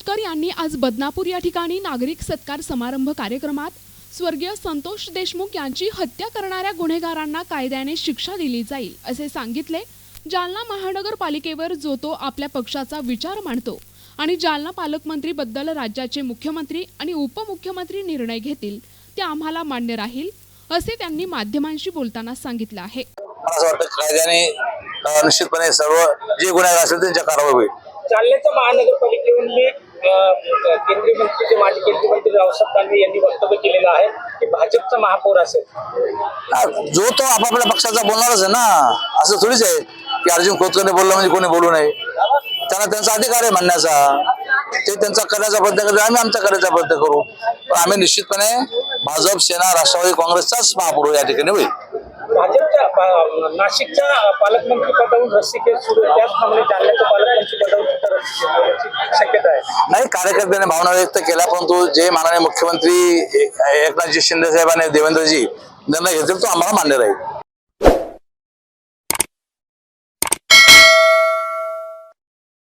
खोतकर यांनी आज बदनापूर या ठिकाणी नागरिक सत्कार समारंभ कार्यक्रमात स्वर्गीय संतोष देशमुख यांची हत्या करणाऱ्या गुन्हेगारांना कायद्याने शिक्षा दिली जाईल असे सांगितले। जालना महानगरपालिकेवर जो तो आपल्या पक्षाचा विचार मांडतो आणि जालना पालकमंत्री बद्दल राज्याचे मुख्यमंत्री आणि उपमुख्यमंत्री निर्णय घेतील ते आम्हाला मान्य राहील असे त्यांनी माध्यमांशी बोलताना सांगितले आहे। असं वाटतं कायद्याने निश्चितपणे सर्व जे गुन्हेगार असतील त्यांच्या कारवाई होईल। जालन्याच्या महानगरपालिकेहून केंद्रीय मंत्री जे माजी केंद्रीय मंत्री रावसाहेब दानवे यांनी वक्तव्य केलेलं आहे की भाजपचा महापौर असेल। जो तो आपापल्या पक्षाचा बोलणारच आहे ना, असं थोडीच आहे की अर्जुन खोतकरने बोललं म्हणजे कोणी बोलू नये। त्यांना त्यांचा अधिकार आहे म्हणण्याचा, ते त्यांचा करण्याचा प्रयत्न करतील, आम्ही आमचा करायचा प्रयत्न करू। पण आम्ही निश्चितपणे भाजप, सेना, राष्ट्रवादी काँग्रेसचाच महापौर या ठिकाणी होईल। भाजपच्या नाशिकच्या पालकमंत्री पदावरून रस्सीखेच सुरू आहे, त्याचप्रमाणे जालन्याच्या पालकमंत्री पदावरून शक्यता आहे। नाही, कार्यकर्त्यांनी भावना व्यक्त केल्या, परंतु जे माननीय मुख्यमंत्री एकनाथजी शिंदे साहेब आणि देवेंद्रजी निर्णय घेतील तो आम्हाला मान्य राहील।